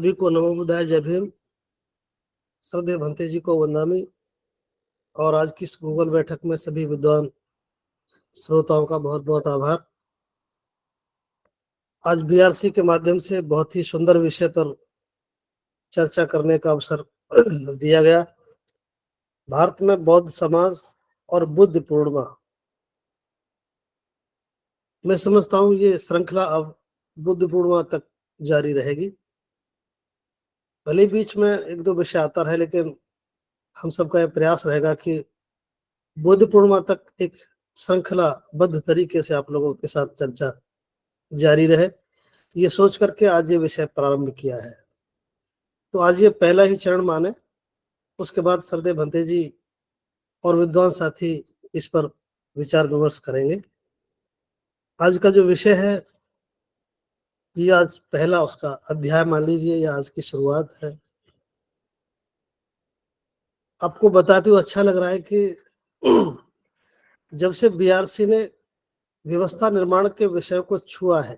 सभी को नमो बुद्धाय, जय भीम। श्रद्धेय भंते जी को वंदामि। और आज की इस गूगल बैठक में सभी विद्वान श्रोताओं का बहुत बहुत आभार। आज बीआरसी के माध्यम से बहुत ही सुंदर विषय पर चर्चा करने का अवसर दिया गया। भारत में बौद्ध समाज और बुद्ध पूर्णिमा, मैं समझता हूँ ये श्रृंखला अब बुद्ध पूर्णिमा तक जारी रहेगी। भले बीच में एक दो विषय आता रहे, लेकिन हम सबका यह प्रयास रहेगा कि बुद्ध पूर्णिमा तक एक श्रृंखलाबद्ध तरीके से आप लोगों के साथ चर्चा जारी रहे, ये सोच करके आज ये विषय प्रारंभ किया है। तो आज ये पहला ही चरण माने, उसके बाद श्रद्धेय भंते जी और विद्वान साथी इस पर विचार विमर्श करेंगे। आज का जो विषय है ये आज पहला उसका अध्याय मान लीजिए, या आज की शुरुआत है। आपको बताते हुए अच्छा लग रहा है कि जब से बीआरसी ने व्यवस्था निर्माण के विषय को छुआ है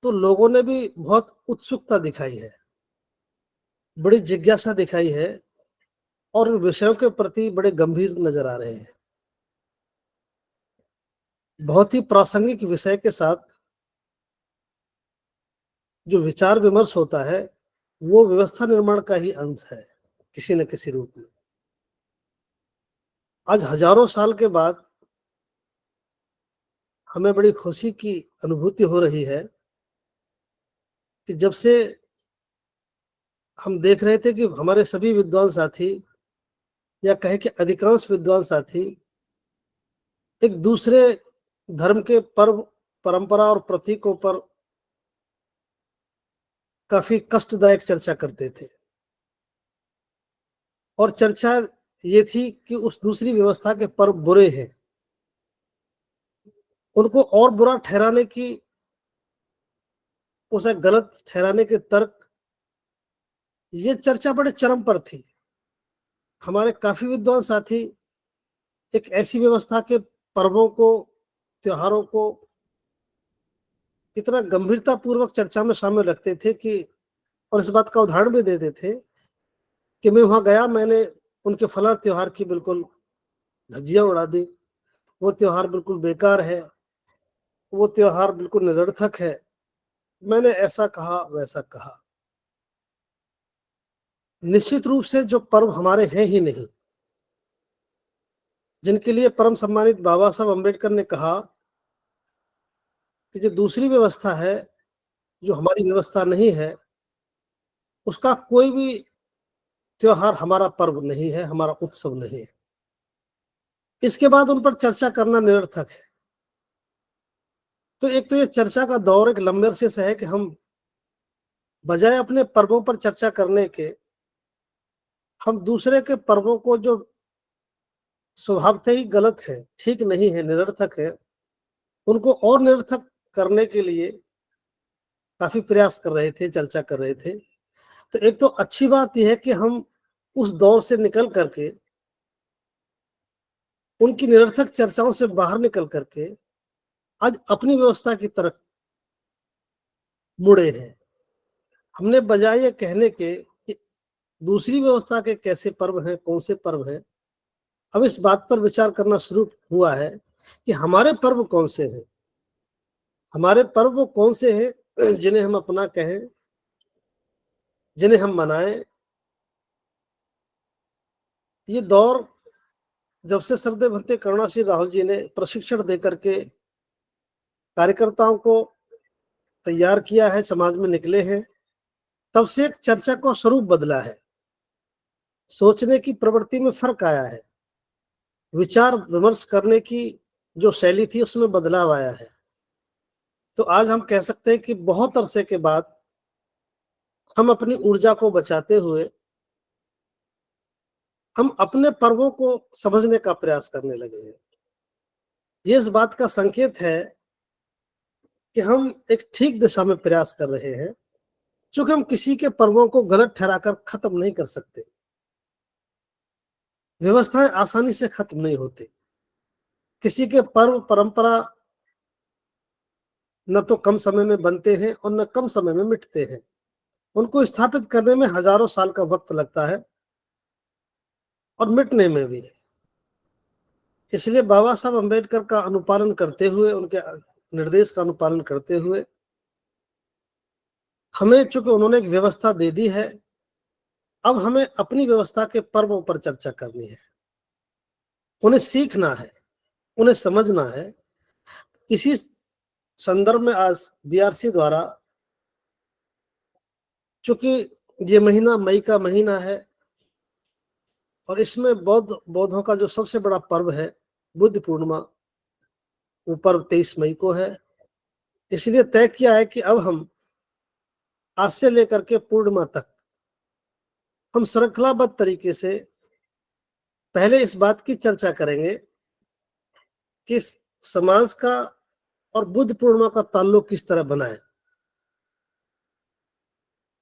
तो लोगों ने भी बहुत उत्सुकता दिखाई है, बड़ी जिज्ञासा दिखाई है और विषयों के प्रति बड़े गंभीर नजर आ रहे हैं। बहुत ही प्रासंगिक विषय के साथ जो विचार विमर्श होता है वो व्यवस्था निर्माण का ही अंश है, किसी न किसी रूप में। आज हजारों साल के बाद हमें बड़ी खुशी की अनुभूति हो रही है कि जब से हम देख रहे थे कि हमारे सभी विद्वान साथी, या कहे कि अधिकांश विद्वान साथी, एक दूसरे धर्म के पर्व, परंपरा और प्रतीकों पर काफी कष्टदायक चर्चा करते थे। और चर्चा ये थी कि उस दूसरी व्यवस्था के पर्व बुरे हैं, उनको और बुरा ठहराने की, उसे गलत ठहराने के तर्क, ये चर्चा बड़े चरम पर थी। हमारे काफी विद्वान साथी एक ऐसी व्यवस्था के पर्वों को, त्योहारों को इतना गंभीरता पूर्वक चर्चा में शामिल रखते थे कि, और इस बात का उदाहरण भी देते थे कि मैं वहां गया, मैंने उनके फला त्योहार की बिल्कुल धज्जियां उड़ा दी, वो त्योहार बिल्कुल बेकार है, वो त्योहार बिल्कुल निरर्थक है, मैंने ऐसा कहा वैसा कहा। निश्चित रूप से जो पर्व हमारे हैं ही नहीं, जिनके लिए परम सम्मानित बाबा साहब अम्बेडकर ने कहा कि जो दूसरी व्यवस्था है, जो हमारी व्यवस्था नहीं है, उसका कोई भी त्योहार हमारा पर्व नहीं है, हमारा उत्सव नहीं है, इसके बाद उन पर चर्चा करना निरर्थक है। तो एक तो ये चर्चा का दौर एक लंबे अरसे से है कि हम बजाय अपने पर्वों पर चर्चा करने के, हम दूसरे के पर्वों को, जो स्वभावतः ही गलत है, ठीक नहीं है, निरर्थक है, उनको और निरर्थक करने के लिए काफी प्रयास कर रहे थे, चर्चा कर रहे थे। तो एक तो अच्छी बात यह है कि हम उस दौर से निकल करके, उनकी निरर्थक चर्चाओं से बाहर निकल करके आज अपनी व्यवस्था की तरफ मुड़े हैं। हमने बजाय ये कहने के कि दूसरी व्यवस्था के कैसे पर्व हैं, कौन से पर्व हैं, अब इस बात पर विचार करना शुरू हुआ है कि हमारे पर्व कौन से हैं, हमारे पर्व वो कौन से हैं जिन्हें हम अपना कहें, जिन्हें हम मनाएं। ये दौर जब से श्रद्धेय भंते करुणाश्री राहुल जी ने प्रशिक्षण देकर के कार्यकर्ताओं को तैयार किया है, समाज में निकले हैं, तब से एक चर्चा का स्वरूप बदला है, सोचने की प्रवृत्ति में फर्क आया है, विचार विमर्श करने की जो शैली थी उसमें बदलाव आया है। तो आज हम कह सकते हैं कि बहुत अरसे के बाद हम अपनी ऊर्जा को बचाते हुए हम अपने पर्वों को समझने का प्रयास करने लगे हैं। ये इस बात का संकेत है कि हम एक ठीक दिशा में प्रयास कर रहे हैं, क्योंकि हम किसी के पर्वों को गलत ठहराकर खत्म नहीं कर सकते। व्यवस्थाएं आसानी से खत्म नहीं होती। किसी के पर्व, परंपरा न तो कम समय में बनते हैं और न कम समय में मिटते हैं। उनको स्थापित करने में हजारों साल का वक्त लगता है और मिटने में भी। इसलिए बाबा साहब अम्बेडकर का अनुपालन करते हुए, उनके निर्देश का अनुपालन करते हुए, हमें चूंकि उन्होंने एक व्यवस्था दे दी है, अब हमें अपनी व्यवस्था के पर्वों पर चर्चा करनी है, उन्हें सीखना है, उन्हें समझना है। इसी संदर्भ में आज बीआरसी द्वारा, चूंकि ये महीना मई का महीना है और इसमें बौद्धों का जो सबसे बड़ा पर्व है बुद्ध पूर्णिमा, वो पर्व 23 मई को है। इसलिए तय किया है कि अब हम आज से लेकर के पूर्णिमा तक हम श्रृंखलाबद्ध तरीके से पहले इस बात की चर्चा करेंगे कि समाज का और बुद्ध पूर्णिमा का ताल्लुक किस तरह बनाए।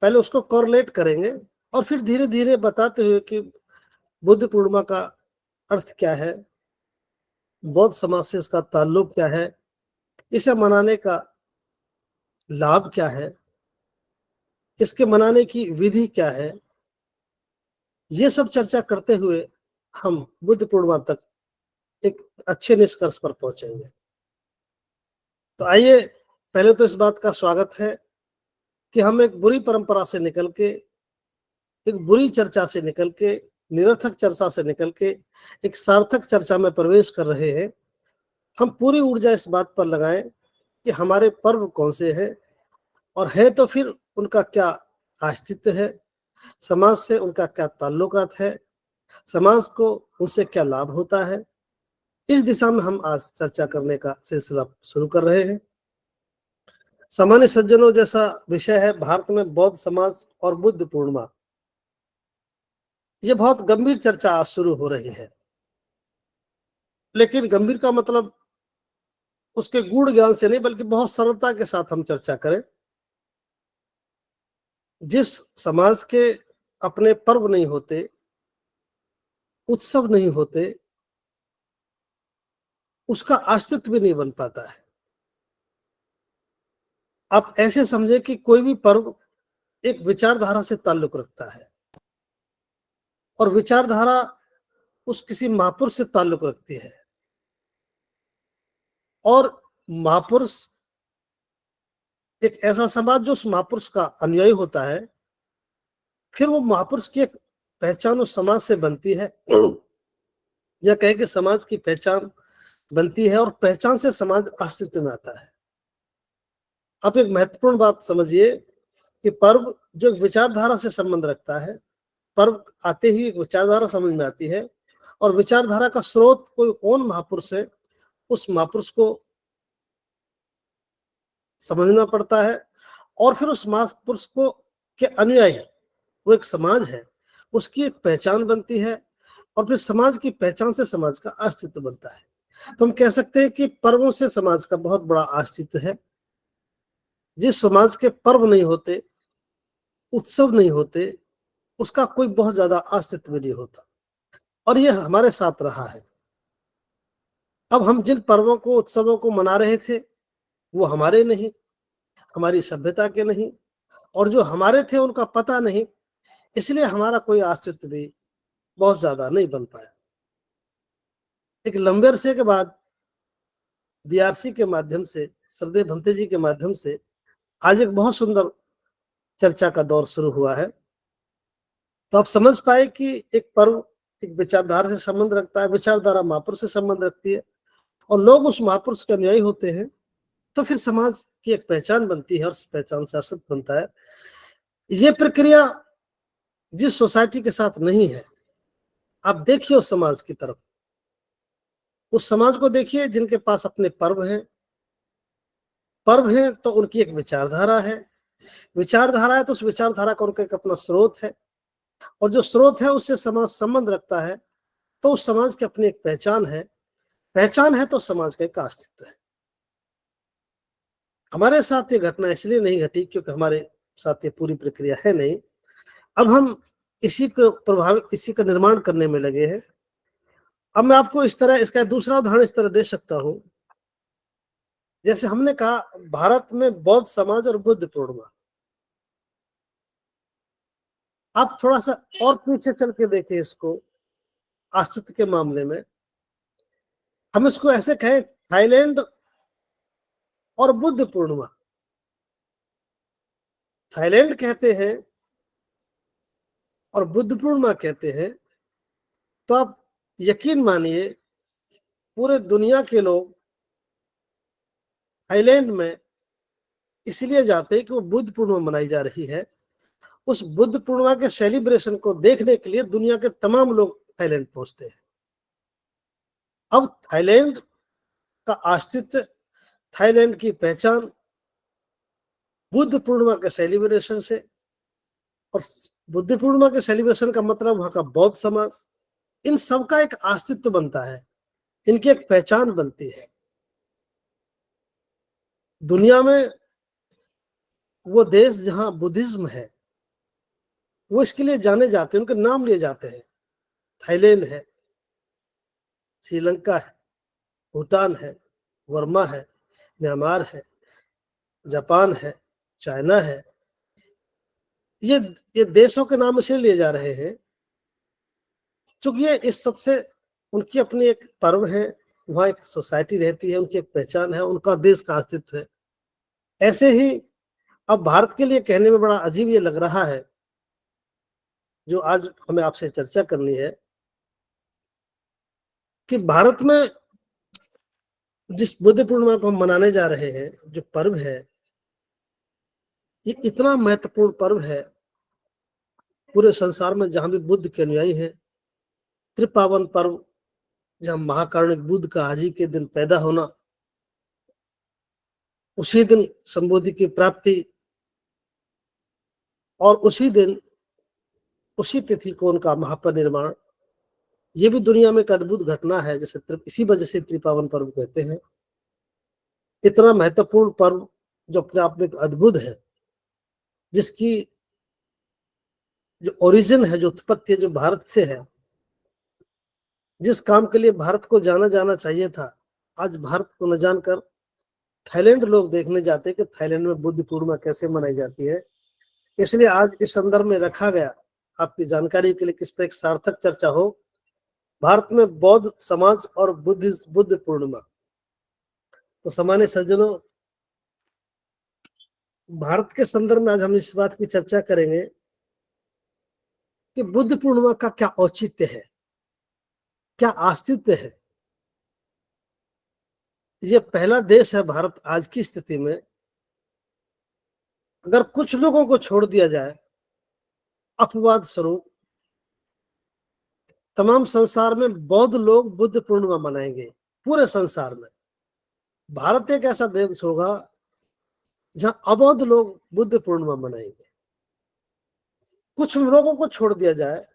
पहले उसको कोरिलेट करेंगे और फिर धीरे धीरे बताते हुए कि बुद्ध पूर्णिमा का अर्थ क्या है, बौद्ध समाज से इसका ताल्लुक क्या है, इसे मनाने का लाभ क्या है, इसके मनाने की विधि क्या है, ये सब चर्चा करते हुए हम बुद्ध पूर्णिमा तक एक अच्छे निष्कर्ष पर पहुंचेंगे। तो आइए, पहले तो इस बात का स्वागत है कि हम एक बुरी परंपरा से निकल के, एक बुरी चर्चा से निकल के, निरर्थक चर्चा से निकल के एक सार्थक चर्चा में प्रवेश कर रहे हैं। हम पूरी ऊर्जा इस बात पर लगाएं कि हमारे पर्व कौन से हैं और है तो फिर उनका क्या अस्तित्व है, समाज से उनका क्या ताल्लुकात है, समाज को उनसे क्या लाभ होता है। इस दिशा में हम आज चर्चा करने का सिलसिला शुरू कर रहे हैं। सामान्य सज्जनों, जैसा विषय है भारत में बौद्ध समाज और बुद्ध पूर्णिमा, ये बहुत गंभीर चर्चा आज शुरू हो रही है। लेकिन गंभीर का मतलब उसके गूढ़ ज्ञान से नहीं, बल्कि बहुत सरलता के साथ हम चर्चा करें। जिस समाज के अपने पर्व नहीं होते, उत्सव नहीं होते, उसका अस्तित्व भी नहीं बन पाता है। आप ऐसे समझे कि कोई भी पर्व एक विचारधारा से ताल्लुक रखता है और विचारधारा उस किसी महापुरुष से ताल्लुक रखती है और महापुरुष एक ऐसा समाज जो उस महापुरुष का अनुयायी होता है, फिर वो महापुरुष की एक पहचान उस समाज से बनती है, या कहे कि समाज की पहचान बनती है और पहचान से समाज अस्तित्व में आता है। आप एक महत्वपूर्ण बात समझिए कि पर्व जो एक विचारधारा से संबंध रखता है, पर्व आते ही एक विचारधारा समझ में आती है और विचारधारा का स्रोत कोई कौन महापुरुष है, उस महापुरुष को समझना पड़ता है और फिर उस महापुरुष को के अनुयायी, वो एक समाज है, उसकी एक पहचान बनती है और फिर समाज की पहचान से समाज का अस्तित्व बनता है। तो हम कह सकते हैं कि पर्वों से समाज का बहुत बड़ा अस्तित्व है। जिस समाज के पर्व नहीं होते, उत्सव नहीं होते, उसका कोई बहुत ज्यादा अस्तित्व नहीं होता और यह हमारे साथ रहा है। अब हम जिन पर्वों को, उत्सवों को मना रहे थे, वो हमारे नहीं, हमारी सभ्यता के नहीं, और जो हमारे थे उनका पता नहीं, इसलिए हमारा कोई अस्तित्व भी बहुत ज्यादा नहीं बन पाया। एक लंबे अरसे के बाद बीआरसी के माध्यम से, श्रद्धेय भंते जी के माध्यम से आज एक बहुत सुंदर चर्चा का दौर शुरू हुआ है। तो आप समझ पाए कि एक पर्व एक विचारधारा से संबंध रखता है, विचारधारा महापुरुष से संबंध रखती है और लोग उस महापुरुष के अनुयायी होते हैं, तो फिर समाज की एक पहचान बनती है और उस पहचान से अस्तित्व बनता है। ये प्रक्रिया जिस सोसाइटी के साथ नहीं है, आप देखिए उस समाज की तरफ, उस समाज को देखिए जिनके पास अपने पर्व हैं। पर्व हैं तो उनकी एक विचारधारा है, विचारधारा है तो उस विचारधारा का उनका एक अपना स्रोत है और जो स्रोत है उससे समाज संबंध रखता है, तो उस समाज की अपनी एक पहचान है तो समाज का एक अस्तित्व है। हमारे साथ ये घटना इसलिए नहीं घटी क्योंकि हमारे साथ ये पूरी प्रक्रिया है नहीं। अब हम इसी का निर्माण करने में लगे हैं। अब मैं आपको इस तरह इसका दूसरा उदाहरण इस तरह दे सकता हूं जैसे हमने कहा भारत में बौद्ध समाज और बुद्ध पूर्णिमा, आप थोड़ा सा और पीछे चल के देखें इसको अस्तित्व के मामले में, हम इसको ऐसे कहें थाईलैंड और बुद्ध पूर्णिमा। थाईलैंड कहते हैं और बुद्ध पूर्णिमा कहते हैं, तो आप यकीन मानिए पूरे दुनिया के लोग थाईलैंड में इसलिए जाते हैं कि वो बुद्ध पूर्णिमा मनाई जा रही है। उस बुद्ध पूर्णिमा के सेलिब्रेशन को देखने के लिए दुनिया के तमाम लोग थाईलैंड पहुंचते हैं। अब थाईलैंड का अस्तित्व, थाईलैंड की पहचान बुद्ध पूर्णिमा के सेलिब्रेशन से, और बुद्ध पूर्णिमा के सेलिब्रेशन का मतलब वहां का बौद्ध समाज, इन सब का एक अस्तित्व बनता है, इनकी एक पहचान बनती है दुनिया में। वो देश जहां बुद्धिज्म है वो इसके लिए जाने जाते हैं, उनके नाम लिए जाते हैं। थाईलैंड है, श्रीलंका है, भूटान है, वर्मा है, म्यांमार है, जापान है, चाइना है। ये देशों के नाम इसलिए लिए जा रहे हैं क्योंकि ये इस सबसे उनकी अपनी एक पर्व है, वहाँ एक सोसाइटी रहती है, उनकी एक पहचान है, उनका देश का अस्तित्व है। ऐसे ही अब भारत के लिए कहने में बड़ा अजीब ये लग रहा है, जो आज हमें आपसे चर्चा करनी है, कि भारत में जिस बुद्ध पूर्णिमा को हम मनाने जा रहे हैं, जो पर्व है, ये इतना महत्वपूर्ण पर्व है पूरे संसार में जहां भी बुद्ध के अनुयायी हैं। त्रिपावन पर्व, जहां महाकारुणिक बुद्ध का आज ही के दिन पैदा होना, उसी दिन संबोधि की प्राप्ति, और उसी दिन उसी तिथि को उनका महापरिनिर्वाण, ये भी दुनिया में एक अद्भुत घटना है, जैसे इसी वजह से त्रिपावन पर्व कहते हैं। इतना महत्वपूर्ण पर्व जो अपने आप में एक अद्भुत है, जिसकी जो ओरिजिन है, जो उत्पत्ति है, जो भारत से है, जिस काम के लिए भारत को जाना जाना चाहिए था, आज भारत को न जानकर थाईलैंड लोग देखने जाते हैं कि थाईलैंड में बुद्ध पूर्णिमा कैसे मनाई जाती है। इसलिए आज इस संदर्भ में रखा गया, आपकी जानकारी के लिए, किस पर एक सार्थक चर्चा हो, भारत में बौद्ध समाज और बुद्ध पूर्णिमा। तो सामान्य सज्जनों, भारत के संदर्भ में आज हम इस बात की चर्चा करेंगे कि बुद्ध पूर्णिमा का क्या औचित्य है, क्या अस्तित्व है। ये पहला देश है भारत आज की स्थिति में, अगर कुछ लोगों को छोड़ दिया जाए अपवाद स्वरूप, तमाम संसार में बौद्ध लोग बुद्ध पूर्णिमा मनाएंगे। पूरे संसार में भारत एक ऐसा देश होगा जहां अबौद्ध लोग बुद्ध पूर्णिमा मनाएंगे। कुछ लोगों को छोड़ दिया जाए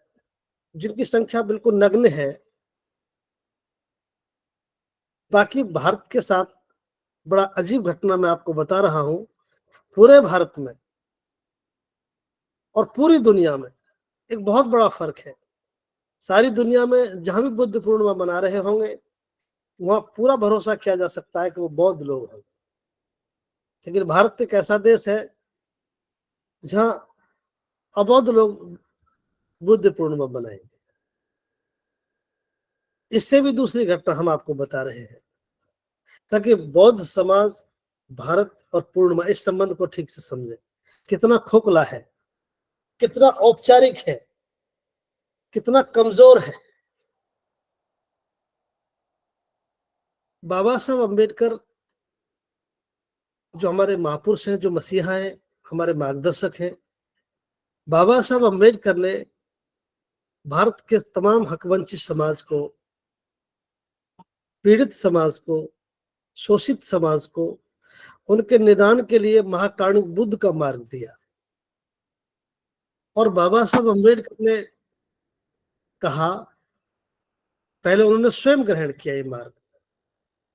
जिनकी संख्या बिल्कुल नगण्य है, बाकी भारत के साथ बड़ा अजीब घटना मैं आपको बता रहा हूं। पूरे भारत में और पूरी दुनिया में एक बहुत बड़ा फर्क है। सारी दुनिया में जहां भी बुद्ध पूर्णिमा मना रहे होंगे, वहां पूरा भरोसा किया जा सकता है कि वो बौद्ध लोग होंगे। लेकिन भारत एक ऐसा देश है जहां अबौद्ध लोग बुद्ध पूर्णिमा मनाएंगे। इससे भी दूसरी घटना हम आपको बता रहे हैं, ताकि बौद्ध समाज, भारत और पूर्णिमा, इस संबंध को ठीक से समझे। कितना खोखला है, कितना औपचारिक है, कितना कमजोर है। बाबा साहब अम्बेडकर, जो हमारे महापुरुष हैं, जो मसीहा हैं, हमारे मार्गदर्शक हैं, बाबा साहब अम्बेडकर ने भारत के तमाम हकवंचित समाज को, पीड़ित समाज को, शोषित समाज को, उनके निदान के लिए महाकारुणिक बुद्ध का मार्ग दिया। और बाबा साहब अम्बेडकर ने कहा, पहले उन्होंने स्वयं ग्रहण किया ये मार्ग,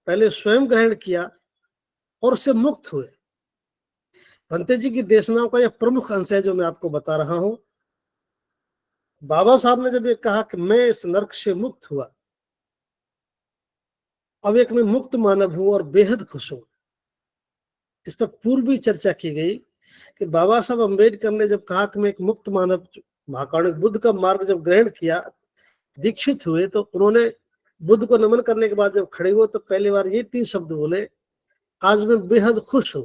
पहले स्वयं ग्रहण किया और उससे मुक्त हुए। भंते जी की देशनाओं का यह प्रमुख अंश है जो मैं आपको बता रहा हूं। बाबा साहब ने जब ये कहा कि मैं इस नर्क से मुक्त हुआ, अब एक मैं मुक्त मानव हूं और बेहद खुश हूं, इस पर पूर्व भी चर्चा की गई कि बाबा साहब अम्बेडकर ने जब कहा कि मैं एक मुक्त मानव, महाकारुणिक बुद्ध का मार्ग जब ग्रहण किया, दीक्षित हुए, तो उन्होंने बुद्ध को नमन करने के बाद जब खड़े हुए तो पहली बार ये 3 शब्द बोले, आज मैं बेहद खुश हूं,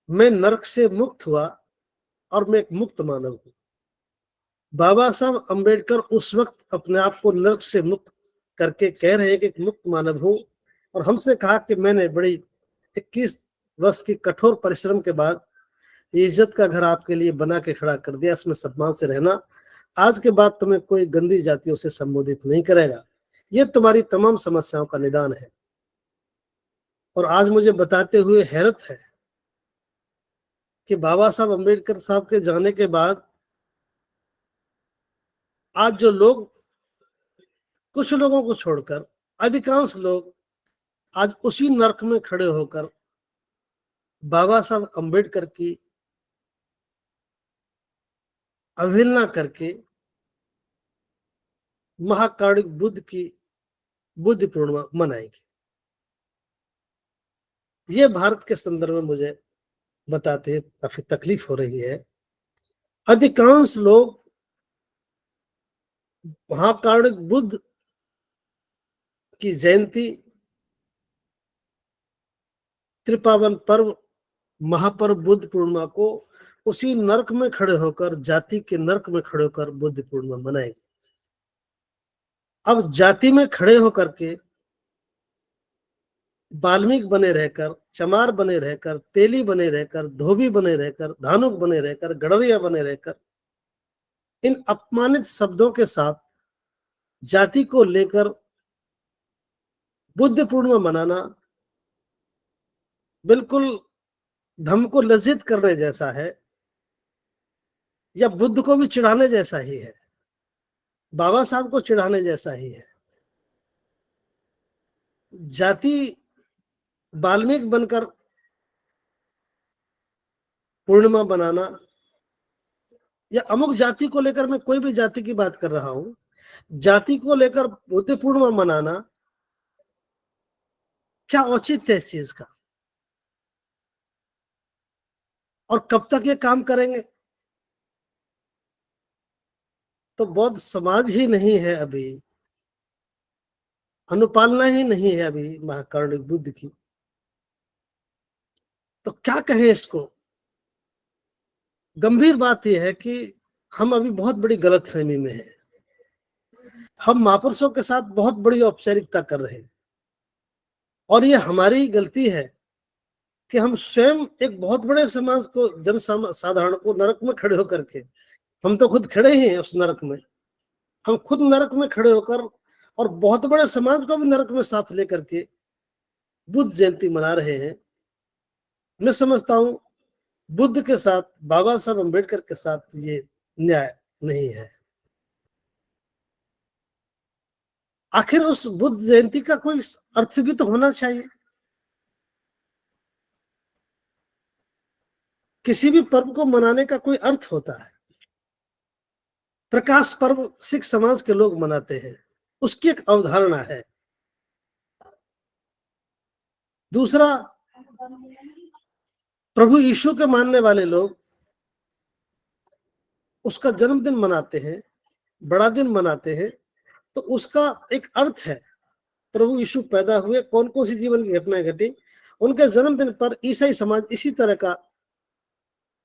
मैं नरक से मुक्त हुआ और मैं एक मुक्त मानव हूं। बाबा साहब अम्बेडकर उस वक्त अपने आप को नरक से मुक्त करके कह रहे हैं कि एक मुक्त मानव हूं, और हमसे कहा कि मैंने बड़ी 21 वर्ष की कठोर परिश्रम के बाद इज्जत का घर आपके लिए बना के खड़ा कर दिया, इसमें सम्मान से रहना, आज के बाद तुम्हें कोई गंदी जातियों से संबोधित नहीं करेगा, ये तुम्हारी तमाम समस्याओं का निदान है। और आज मुझे बताते हुए हैरत है कि बाबा साहब अम्बेडकर साहब के जाने के बाद आज जो लोग, कुछ लोगों को छोड़कर अधिकांश लोग आज उसी नरक में खड़े होकर बाबा साहब अम्बेडकर की अवहेलना करके महाकारुणिक बुद्ध की बुद्ध पूर्णिमा मनाएंगे। ये भारत के संदर्भ में मुझे बताते काफी तकलीफ हो रही है। अधिकांश लोग महाकारुणिक बुद्ध की जयंती, त्रिपावन पर्व, महापर्व बुद्ध पूर्णिमा को उसी नरक में खड़े होकर, जाति के नरक में खड़े होकर बुद्ध पूर्णिमा मनाएंगे। अब जाति में खड़े होकर के वाल्मीकि बने रहकर, चमार बने रहकर, तेली बने रहकर, धोबी बने रहकर, धानुक बने रहकर, गडरिया बने रहकर, इन अपमानित शब्दों के साथ जाति को लेकर बुद्ध पूर्णिमा मनाना बिल्कुल धम्म को लज्जित करने जैसा है, या बुद्ध को भी चिढ़ाने जैसा ही है, बाबा साहब को चिढ़ाने जैसा ही है। जाति वाल्मीकि बनकर पूर्णिमा बनाना, या अमुक जाति को लेकर, मैं कोई भी जाति की बात कर रहा हूं, जाति को लेकर बुद्ध पूर्णिमा मनाना, क्या औचित्य है इस चीज का? और कब तक ये काम करेंगे? तो बौद्ध समाज ही नहीं है अभी, अनुपालना ही नहीं है अभी महाकारुणिक बुद्ध की, तो क्या कहें इसको? गंभीर बात यह है कि हम अभी बहुत बड़ी गलतफहमी में हैं। हम महापुरुषों के साथ बहुत बड़ी औपचारिकता कर रहे हैं, और ये हमारी गलती है कि हम स्वयं एक बहुत बड़े समाज को, जन साधारण को नरक में खड़े होकर के, हम तो खुद खड़े ही हैं उस नरक में, हम खुद नरक में खड़े होकर और बहुत बड़े समाज को भी नरक में साथ लेकर के बुद्ध जयंती मना रहे हैं। मैं समझता हूं बुद्ध के साथ, बाबा साहब अम्बेडकर के साथ ये न्याय नहीं है। आखिर उस बुद्ध जयंती का कोई अर्थ भी तो होना चाहिए। किसी भी पर्व को मनाने का कोई अर्थ होता है। प्रकाश पर्व सिख समाज के लोग मनाते हैं, उसकी एक अवधारणा है। दूसरा, प्रभु यीशु के मानने वाले लोग उसका जन्मदिन मनाते हैं, बड़ा दिन मनाते हैं, तो उसका एक अर्थ है। प्रभु यीशु पैदा हुए, कौन कौन सी जीवन की घटनाएं घटी, उनके जन्मदिन पर ईसाई समाज इसी तरह का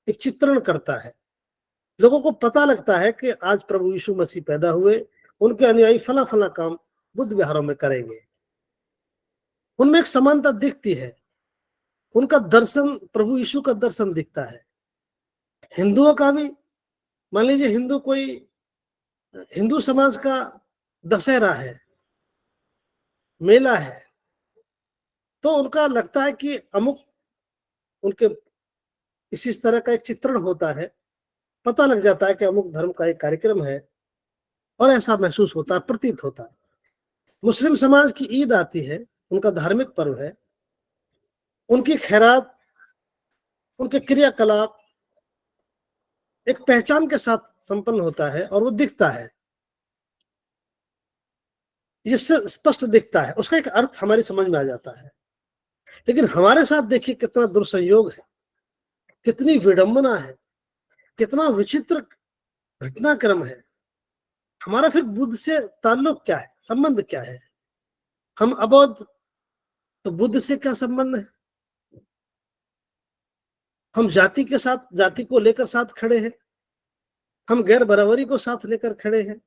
एक चित्रण करता है। लोगों को पता लगता है कि आज प्रभु यीशु मसीह पैदा हुए, उनके अनुयायी फला फला काम बुद्ध विहारों में करेंगे। उनमें एक समानता दिखती है, उनका दर्शन, प्रभु यीशु का दर्शन दिखता है। हिंदुओं का भी, मान लीजिए हिंदू समाज का दशहरा है, मेला है, तो उनका लगता है कि अमुक, उनके इसी तरह का एक चित्रण होता है, पता लग जाता है कि अमुक धर्म का एक कार्यक्रम है, और ऐसा महसूस होता है, प्रतीत होता है। मुस्लिम समाज की ईद आती है, उनका धार्मिक पर्व है, उनकी खैरात, उनके क्रियाकलाप एक पहचान के साथ संपन्न होता है, और वो दिखता है, जिससे स्पष्ट दिखता है, उसका एक अर्थ हमारी समझ में आ जाता है। लेकिन हमारे साथ देखिए कितना दुर्संयोग है, कितनी विडंबना है, कितना विचित्र घटनाक्रम है। हमारा फिर बुद्ध से ताल्लुक क्या है, संबंध क्या है? हम अबौध, तो बुद्ध से क्या संबंध है? हम जाति के साथ, जाति को लेकर साथ खड़े हैं, हम गैर बराबरी को साथ लेकर खड़े हैं,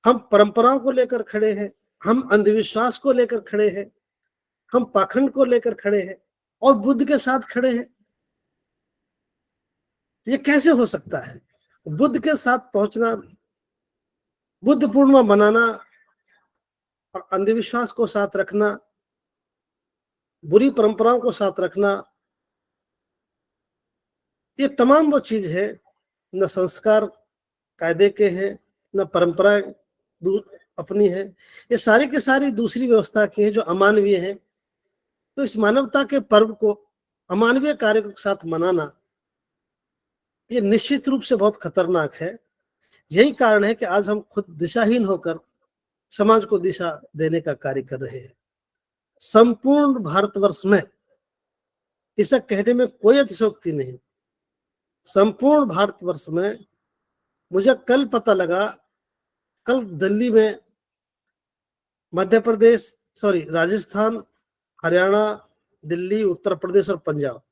हम परंपराओं को लेकर खड़े हैं, हम अंधविश्वास को लेकर खड़े हैं, हम पाखंड को लेकर खड़े हैं और बुद्ध के साथ खड़े हैं। ये कैसे हो सकता है? बुद्ध के साथ पहुंचना, बुद्ध पूर्णिमा मनाना और अंधविश्वास को साथ रखना, बुरी परंपराओं को साथ रखना, ये तमाम वो चीज है, न संस्कार कायदे के हैं, न परंपराएं अपनी है, ये सारी की सारी दूसरी व्यवस्था की है जो अमानवीय है। तो इस मानवता के पर्व को अमानवीय कार्य के साथ मनाना, ये निश्चित रूप से बहुत खतरनाक है। यही कारण है कि आज हम खुद दिशाहीन होकर समाज को दिशा देने का कार्य कर रहे हैं। संपूर्ण भारतवर्ष में, इसे कहने में कोई अतिशयोक्ति नहीं, संपूर्ण भारतवर्ष में मुझे कल पता लगा, कल दिल्ली में, मध्य प्रदेश, सॉरी राजस्थान, हरियाणा, दिल्ली, उत्तर प्रदेश और पंजाब,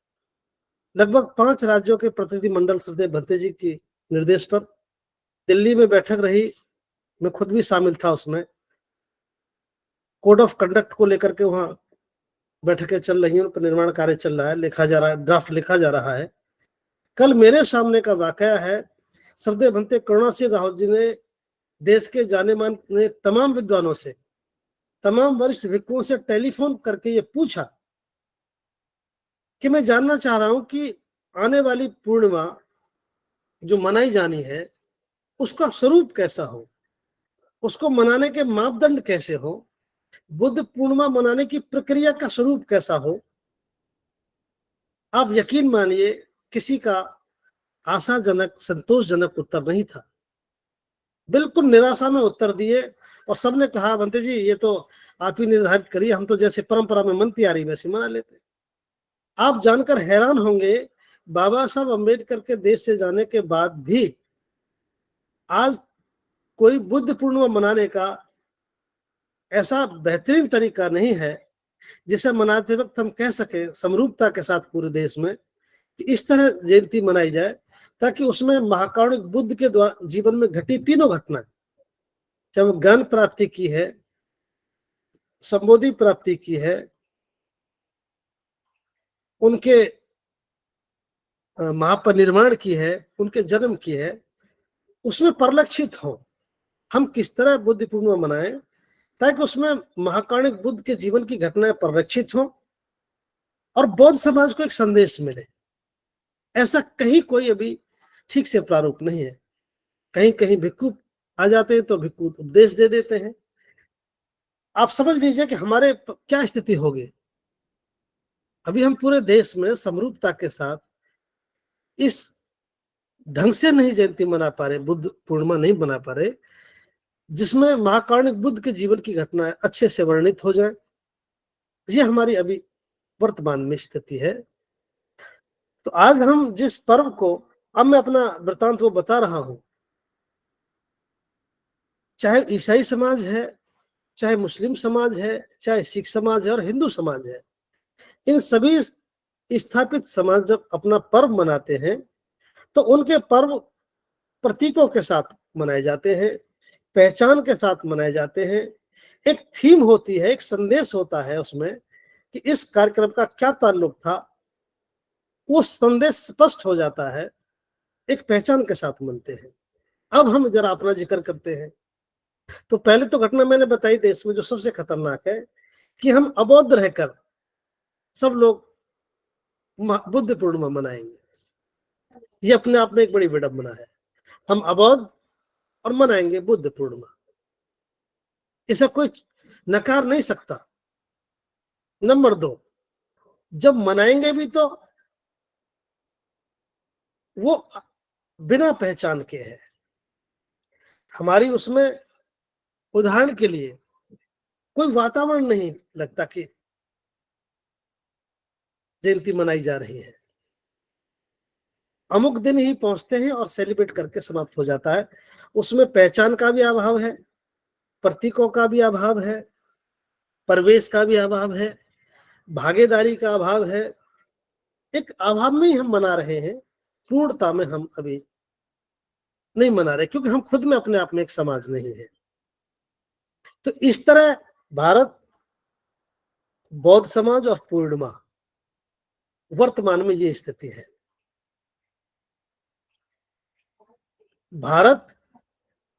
लगभग 5 राज्यों के प्रतिनिधिमंडल श्रद्धेय भंते जी के निर्देश पर दिल्ली में बैठक रही। मैं खुद भी शामिल था उसमें। कोड ऑफ कंडक्ट को लेकर के वहां बैठकें चल रही हैं, उन पर निर्माण कार्य चल रहा है, लिखा जा रहा है, ड्राफ्ट लिखा जा रहा है। कल मेरे सामने का वाकया है, श्रद्धेय भंते करुणा सिंह रावत जी ने देश के जाने माने तमाम विद्वानों से, तमाम वरिष्ठ भिक्षुओं से टेलीफोन करके ये पूछा कि मैं जानना चाह रहा हूं कि आने वाली पूर्णिमा जो मनाई जानी है उसका स्वरूप कैसा हो, उसको मनाने के मापदंड कैसे हो, बुद्ध पूर्णिमा मनाने की प्रक्रिया का स्वरूप कैसा हो। आप यकीन मानिए, किसी का आशाजनक, संतोषजनक उत्तर नहीं था। बिल्कुल निराशा में उत्तर दिए और सबने कहा बंते जी ये तो आप ही निर्धारित करिए, हम तो जैसे परंपरा में मनती आ रही वैसे मना लेते। आप जानकर हैरान होंगे, बाबा साहब अम्बेडकर के देश से जाने के बाद भी आज कोई बुद्ध पूर्णिमा मनाने का ऐसा बेहतरीन तरीका नहीं है जिसे मनाते वक्त हम कह सके समरूपता के साथ पूरे देश में कि इस तरह जयंती मनाई जाए ताकि उसमें महाकारुणिक बुद्ध के जीवन में घटी तीनों घटनाएं, चाहे वो ज्ञान प्राप्ति की है, संबोधि प्राप्ति की है, उनके महापरिनिर्वाण की है, उनके जन्म की है, उसमें परिलक्षित हो। हम किस तरह बुद्ध पूर्णिमा मनाएं ताकि उसमें महाकारुणिक बुद्ध के जीवन की घटनाएं परिलक्षित हो और बौद्ध समाज को एक संदेश मिले। ऐसा कहीं कोई अभी ठीक से प्रारूप नहीं है। कहीं कहीं भिक्खु आ जाते हैं तो भिक्खु उपदेश दे देते हैं। आप समझ लीजिए कि हमारे क्या स्थिति होगी। अभी हम पूरे देश में समरूपता के साथ इस ढंग से नहीं जयंती मना पा रहे, बुद्ध पूर्णिमा नहीं मना पा रहे जिसमें महाकारुणिक बुद्ध के जीवन की घटनाएं अच्छे से वर्णित हो जाए। ये हमारी अभी वर्तमान में स्थिति है। तो आज हम जिस पर्व को, अब मैं अपना वृतांत वो बता रहा हूं, चाहे ईसाई समाज है, चाहे मुस्लिम समाज है, चाहे सिख समाज है और हिंदू समाज है, इन सभी स्थापित समाज जब अपना पर्व मनाते हैं तो उनके पर्व प्रतीकों के साथ मनाए जाते हैं, पहचान के साथ मनाए जाते हैं। एक थीम होती है, एक संदेश होता है उसमें कि इस कार्यक्रम का क्या ताल्लुक था, वो संदेश स्पष्ट हो जाता है, एक पहचान के साथ मनते हैं। अब हम जरा अपना जिक्र करते हैं। तो पहले तो घटना मैंने बताई देश में जो सबसे खतरनाक है कि हम अबौद्ध रहकर सब लोग बुद्ध पूर्णिमा मनाएंगे। ये अपने आप में एक बड़ी विडंबना है। हम अबौद्ध और मनाएंगे बुद्ध पूर्णिमा, इसे कोई नकार नहीं सकता। नंबर 2, जब मनाएंगे भी तो वो बिना पहचान के है। हमारी उसमें उदाहरण के लिए कोई वातावरण नहीं लगता कि जयंती मनाई जा रही है। अमुक दिन ही पहुंचते हैं और सेलिब्रेट करके समाप्त हो जाता है। उसमें पहचान का भी अभाव है, प्रतीकों का भी अभाव है, प्रवेश का भी अभाव है, भागीदारी का अभाव है। एक अभाव में ही हम मना रहे हैं, पूर्णता में हम अभी नहीं मना रहे, क्योंकि हम खुद में अपने आप में एक समाज नहीं है। तो इस तरह भारत, बौद्ध समाज और पूर्णिमा, वर्तमान में ये स्थिति है। भारत,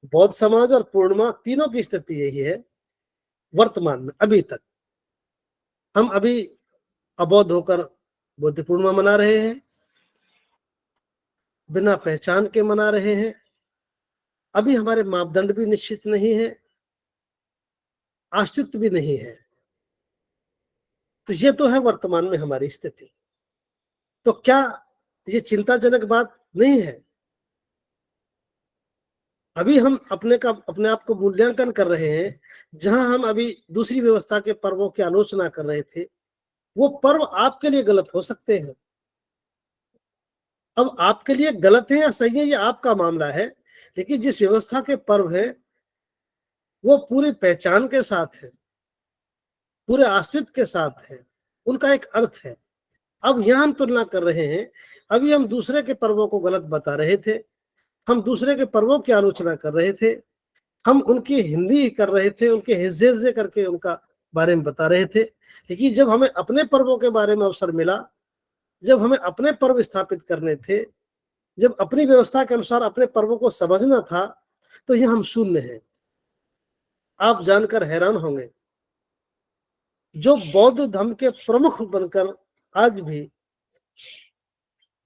बौद्ध समाज और पूर्णिमा तीनों की स्थिति यही है वर्तमान में। अभी तक हम अभी अबौद्ध होकर बुद्ध पूर्णिमा मना रहे हैं, बिना पहचान के मना रहे हैं। अभी हमारे मापदंड भी निश्चित नहीं है, अस्तित्व भी नहीं है। तो ये तो है वर्तमान में हमारी स्थिति। तो क्या ये चिंताजनक बात नहीं है? अभी हम अपने आप को मूल्यांकन कर रहे हैं। जहां हम अभी दूसरी व्यवस्था के पर्वों की आलोचना कर रहे थे, वो पर्व आपके लिए गलत हो सकते हैं। अब आपके लिए गलत है या सही है, ये आपका मामला है, लेकिन जिस व्यवस्था के पर्व है वो पूरी पहचान के साथ है, पूरे अस्तित्व के साथ है, उनका एक अर्थ है। अब यहां हम तुलना कर रहे हैं। अभी हम दूसरे के पर्वों को गलत बता रहे थे, हम दूसरे के पर्वों की आलोचना कर रहे थे, हम उनकी हिंदी कर रहे थे, उनके हिज्जे करके उनका बारे में बता रहे थे। लेकिन जब हमें अपने पर्वों के बारे में अवसर मिला, जब हमें अपने पर्व स्थापित करने थे, जब अपनी व्यवस्था के अनुसार अपने पर्वों को समझना था, तो यह हम शून्य हैं। आप जानकर हैरान होंगे, जो बौद्ध धर्म के प्रमुख बनकर आज भी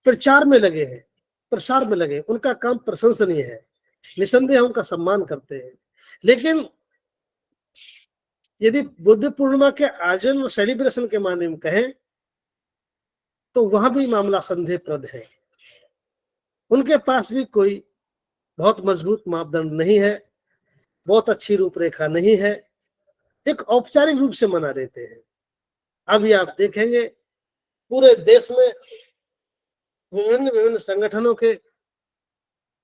प्रचार में लगे हैं, प्रसार में लगे, उनका काम प्रशंसनीय है, निसंदेह उनका सम्मान करते हैं। लेकिन यदि बुद्ध पूर्णिमा के आयोजन और सेलिब्रेशन के मामले में कहें, तो वहां भी मामला संदेहप्रद है। उनके पास भी कोई बहुत मजबूत मापदंड नहीं है, बहुत अच्छी रूपरेखा नहीं है, एक औपचारिक रूप से मना लेते हैं। अभी आप देखेंगे पूरे देश में विभिन्न विभिन्न संगठनों के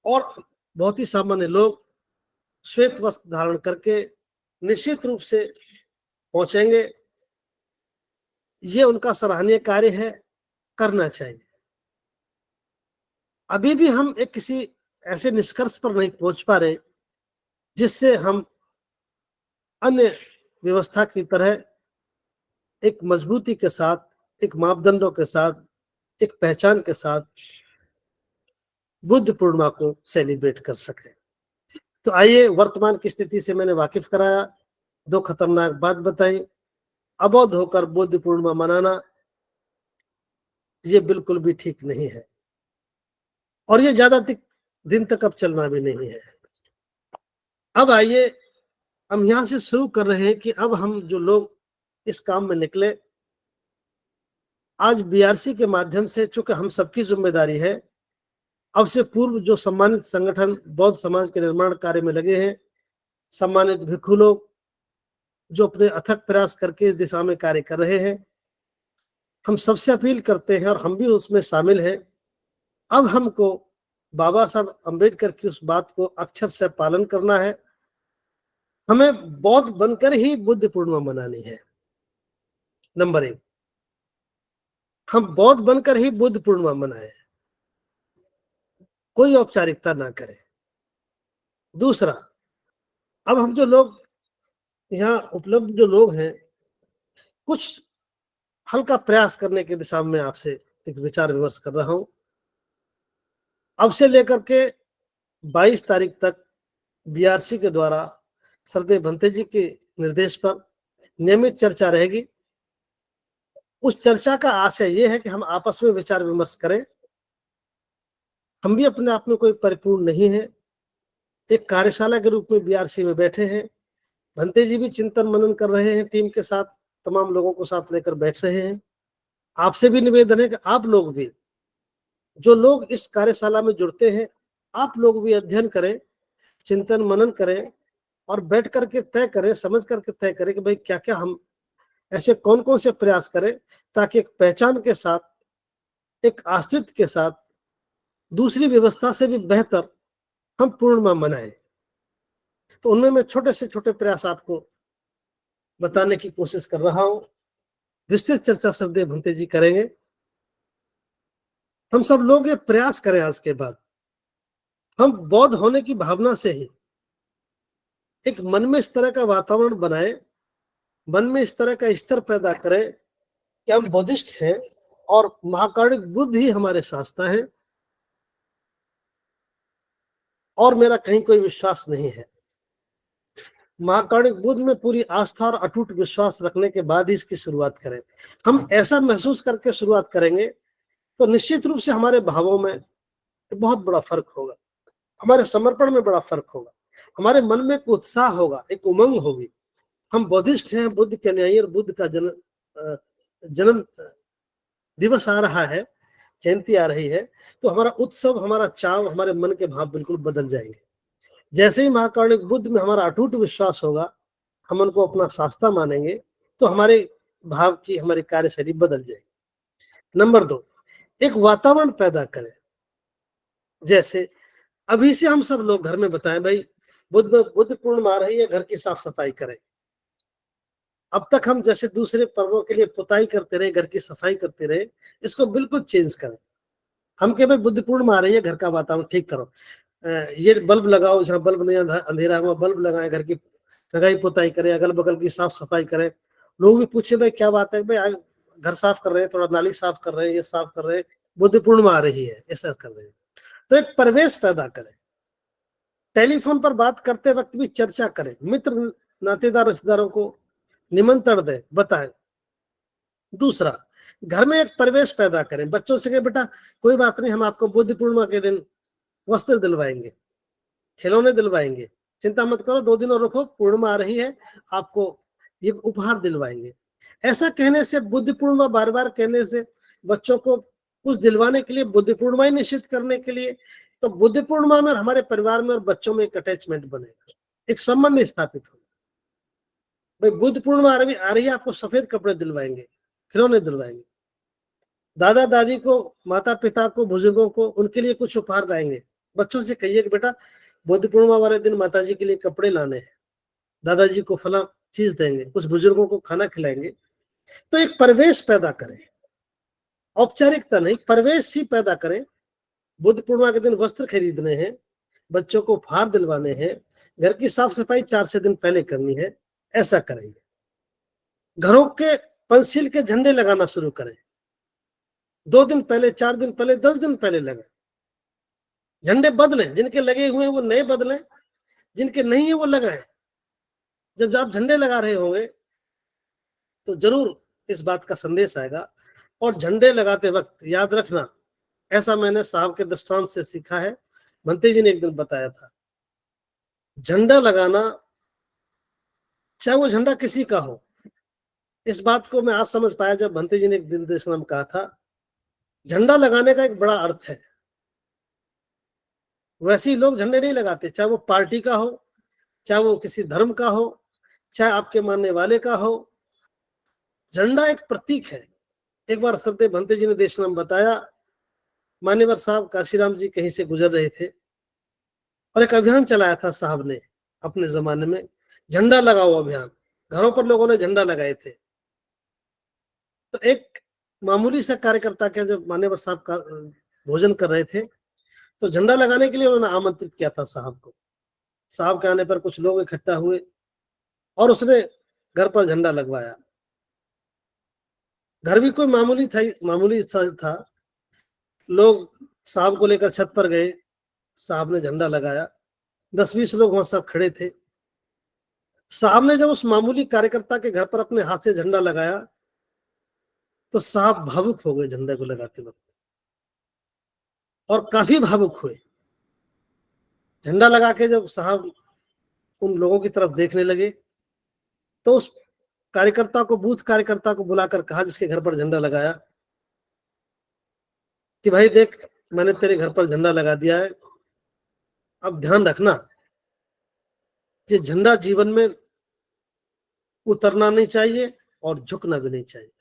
और बहुत ही सामान्य लोग श्वेत वस्त्र धारण करके निश्चित रूप से पहुंचेंगे। ये उनका सराहनीय कार्य है, करना चाहिए। अभी भी हम एक किसी ऐसे निष्कर्ष पर नहीं पहुंच पा रहे जिससे हम अन्य व्यवस्था की तरह एक मजबूती के साथ, एक मापदंडों के साथ, एक पहचान के साथ बुद्ध पूर्णिमा को सेलिब्रेट कर सके। तो आइए, वर्तमान की स्थिति से मैंने वाकिफ कराया, दो खतरनाक बात बताई। अबौद्ध होकर बुद्ध पूर्णिमा मनाना ये बिल्कुल भी ठीक नहीं है, और ये ज्यादा दिन तक अब चलना भी नहीं है। अब आइए, हम यहां से शुरू कर रहे हैं कि अब हम जो लोग इस काम में निकले, आज बीआरसी के माध्यम से, चूंकि हम सबकी जिम्मेदारी है, अब से पूर्व जो सम्मानित संगठन बौद्ध समाज के निर्माण कार्य में लगे हैं, सम्मानित भिक्षु लोग जो अपने अथक प्रयास करके इस दिशा में कार्य कर रहे हैं, हम सबसे अपील करते हैं, और हम भी उसमें शामिल हैं, अब हमको बाबा साहब अम्बेडकर की उस बात को अक्षर से पालन करना है। हमें बौद्ध बनकर ही बुद्ध पूर्णिमा मनानी है। नंबर 1, हम बौद्ध बनकर ही बुद्ध पूर्णिमा मनाएं, कोई औपचारिकता ना करें। दूसरा, अब हम जो लोग यहाँ उपलब्ध जो लोग हैं, कुछ हल्का प्रयास करने की दिशा में आपसे एक विचार विमर्श कर रहा हूं। अब से लेकर के 22 तारीख तक बीआरसी के द्वारा श्रद्धेय भंते जी के निर्देश पर नियमित चर्चा रहेगी। उस चर्चा का आशय यह है कि हम आपस में विचार विमर्श करें। हम भी अपने आप में कोई परिपूर्ण नहीं है, एक कार्यशाला के रूप में बीआरसी में बैठे हैं। भंते जी भी चिंतन मनन कर रहे हैं, टीम के साथ तमाम लोगों को साथ लेकर बैठ रहे हैं। आपसे भी निवेदन है कि आप लोग भी, जो लोग इस कार्यशाला में जुड़ते हैं, आप लोग भी अध्ययन करें, चिंतन मनन करें, और बैठ करके तय करें, समझ करके तय करें कि भाई क्या क्या हम ऐसे कौन कौन से प्रयास करें ताकि एक पहचान के साथ, एक अस्तित्व के साथ दूसरी व्यवस्था से भी बेहतर हम पूर्णिमा मनाएं। तो उनमें मैं छोटे से छोटे प्रयास आपको बताने की कोशिश कर रहा हूं। विस्तृत चर्चा श्रद्धेय भंते जी करेंगे। हम सब लोग ये प्रयास करें आज के बाद, हम बौद्ध होने की भावना से ही एक मन में इस तरह का वातावरण बनाए, मन में इस तरह का स्तर पैदा करें कि हम बुद्धिस्ट हैं और महाकारुणिक बुद्ध ही हमारे शास्त्र हैं और मेरा कहीं कोई विश्वास नहीं है। महाकारुणिक बुद्ध में पूरी आस्था और अटूट विश्वास रखने के बाद ही इसकी शुरुआत करें। हम ऐसा महसूस करके शुरुआत करेंगे तो निश्चित रूप से हमारे भावों में बहुत बड़ा फर्क होगा, हमारे समर्पण में बड़ा फर्क होगा, हमारे मन में एक उत्साह होगा, एक उमंग होगी। हम बुद्धिस्ट हैं, बुद्ध के अनुयायी और बुद्ध का जन्म दिवस आ रहा है, जयंती आ रही है, तो हमारा उत्सव, हमारा चाव, हमारे मन के भाव बिल्कुल बदल जाएंगे। जैसे ही महाकारुणिक बुद्ध में हमारा अटूट विश्वास होगा, हम उनको अपना शास्त्र मानेंगे, तो हमारे भाव की, हमारी कार्यशैली बदल जाएगी। नंबर 2, एक वातावरण पैदा करें। जैसे अभी से हम सब लोग घर में बताएं, भाई बुद्ध पूर्णिमा आ रही है, घर की साफ सफाई करें। अब तक हम जैसे दूसरे पर्वों के लिए पुताई करते रहे, घर की सफाई करते रहे, इसको बिल्कुल चेंज करें। हम कह भाई बुद्ध पूर्णिमा आ रही है, घर का वातावरण ठीक करो, ये बल्ब लगाओ, जहाँ बल्ब नहीं अंधेरा हुआ बल्ब लगाएं, घर की रंगाई पुताई करें, अगल बगल की साफ सफाई करें। लोग भी पूछे भाई क्या बात है, भाई घर साफ कर रहे हैं, थोड़ा नाली साफ कर रहे हैं, ये साफ कर रहे हैं, बुद्ध पूर्णिमा आ रही है, ऐसा कर रहे हैं। तो एक परिवेश पैदा करें। टेलीफोन पर बात करते वक्त भी चर्चा करें, मित्र नातेदार रिश्तेदारों को निमंत्रण दें, बताएं। दूसरा, घर में एक परिवेश पैदा करें। बच्चों से कहें बेटा कोई बात नहीं, हम आपको बुद्ध पूर्णिमा के दिन वस्त्र दिलवाएंगे, खिलौने दिलवाएंगे, चिंता मत करो, 2 दिन और रुको, पूर्णिमा आ रही है, आपको ये उपहार दिलवाएंगे। ऐसा कहने से, बुद्ध पूर्णिमा बार बार कहने से, बच्चों को कुछ दिलवाने के लिए, बुद्ध पूर्णिमा ही निश्चित करने के लिए, तो बुद्ध पूर्णिमा में हमारे परिवार में और बच्चों में एक अटैचमेंट बनेगा, एक संबंध स्थापित होगा। भाई बुद्ध पूर्णिमा आ रही है, आपको सफेद कपड़े दिलवाएंगे, खिलौने दिलवाएंगे। दादा दादी को, माता पिता को, बुजुर्गों को, उनके लिए कुछ उपहार लाएंगे। बच्चों से कहिए कि बेटा बुद्ध पूर्णिमा वाले दिन माता जी के लिए कपड़े लाने हैं, दादाजी को फला चीज देंगे, कुछ बुजुर्गों को खाना खिलाएंगे। तो एक परिवेश पैदा करें, औपचारिकता नहीं, परिवेश ही पैदा करें। बुद्ध पूर्णिमा के दिन वस्त्र खरीदने हैं, बच्चों को उपहार दिलवाने हैं, घर की साफ सफाई 4-6 दिन पहले करनी है, ऐसा करेंगे। घरों के पंचशील के झंडे लगाना शुरू करें, 2 दिन पहले, 4 दिन पहले, 10 दिन पहले लगाएं। झंडे बदलें, जिनके लगे हुए हैं वो नए बदलें, जिनके नहीं है वो लगाएं। जब आप झंडे लगा रहे होंगे तो जरूर इस बात का संदेश आएगा। और झंडे लगाते वक्त याद रखना, ऐसा मैंने साहब के दृष्टांत से सीखा है, भंते जी ने एक दिन बताया था, झंडा लगाना, चाहे वो झंडा किसी का हो, इस बात को मैं आज समझ पाया जब भंते जी ने एक दिन देशनाम कहा था, झंडा लगाने का एक बड़ा अर्थ है। वैसे ही लोग झंडे नहीं लगाते, चाहे वो पार्टी का हो, चाहे वो किसी धर्म का हो, चाहे आपके मानने वाले का हो, झंडा एक प्रतीक है। एक बार श्रद्धेय भंते जी ने देशनाम बताया, मान्यवर साहब काशीराम जी कहीं से गुजर रहे थे और एक अभियान चलाया था साहब ने अपने जमाने में, झंडा लगाओ अभियान। घरों पर लोगों ने झंडा लगाए थे। तो एक मामूली सा कार्यकर्ता के, जब मान्यवर साहब का भोजन कर रहे थे, तो झंडा लगाने के लिए उन्होंने आमंत्रित किया था साहब को। साहब के आने पर कुछ लोग इकट्ठा हुए और उसने घर पर झंडा लगवाया। घर भी कोई मामूली था। लोग साहब को लेकर छत पर गए, साहब ने झंडा लगाया, 10-20 लोग वहां सब खड़े थे। साहब ने जब उस मामूली कार्यकर्ता के घर पर अपने हाथ से झंडा लगाया तो साहब भावुक हो गए झंडे को लगाते वक्त, और काफी भावुक हुए। झंडा लगा के जब साहब उन लोगों की तरफ देखने लगे तो उस कार्यकर्ता को, बूथ कार्यकर्ता को बुलाकर कहा, जिसके घर पर झंडा लगाया, कि भाई देख, मैंने तेरे घर पर झंडा लगा दिया है, अब ध्यान रखना, ये झंडा जीवन में उतरना नहीं चाहिए और झुकना भी नहीं चाहिए।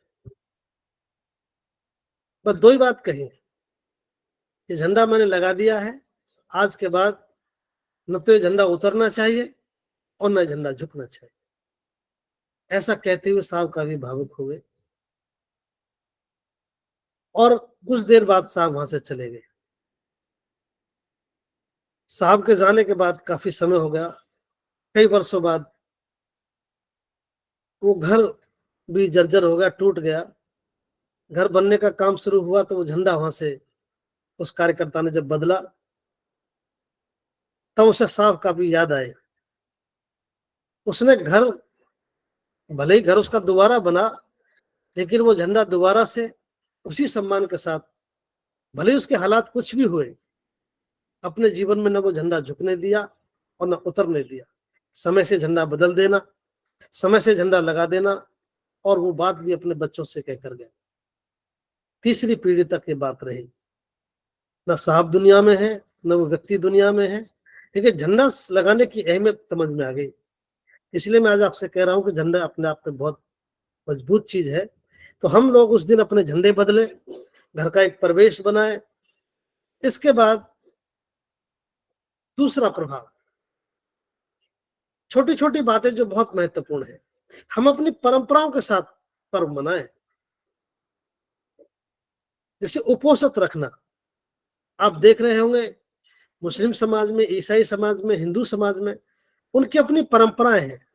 बस दो ही बात कही, ये झंडा मैंने लगा दिया है, आज के बाद न तो ये झंडा उतरना चाहिए और न झंडा झुकना चाहिए। ऐसा कहते हुए साहब काफी भावुक हो गए और कुछ देर बाद साहब वहां से चले गए। साहब के जाने के बाद काफी समय हो गया, कई वर्षों बाद वो घर भी जर्जर हो गया, टूट गया। घर बनने का काम शुरू हुआ तो वो झंडा वहां से उस कार्यकर्ता ने जब बदला, तब उसे साहब काफी याद आए। उसने घर, भले ही घर उसका दोबारा बना, लेकिन वो झंडा दोबारा से उसी सम्मान के साथ, भले ही उसके हालात कुछ भी हुए, अपने जीवन में न वो झंडा झुकने दिया और न उतरने दिया। समय से झंडा बदल देना, समय से झंडा लगा देना, और वो बात भी अपने बच्चों से कहकर गए। तीसरी पीढ़ी तक ये बात रही। न साहब दुनिया में है, न वो व्यक्ति दुनिया में है, लेकिन झंडा लगाने की अहमियत समझ में आ गई। इसलिए मैं आज आपसे कह रहा हूं कि झंडा अपने आप में बहुत मजबूत चीज है। तो हम लोग उस दिन अपने झंडे बदले, घर का एक प्रवेश बनाए। इसके बाद दूसरा प्रभाव, छोटी छोटी बातें जो बहुत महत्वपूर्ण है, हम अपनी परंपराओं के साथ पर्व मनाएं। जैसे उपोषित रखना, आप देख रहे होंगे मुस्लिम समाज में, ईसाई समाज में, हिंदू समाज में उनकी अपनी परंपराएं हैं।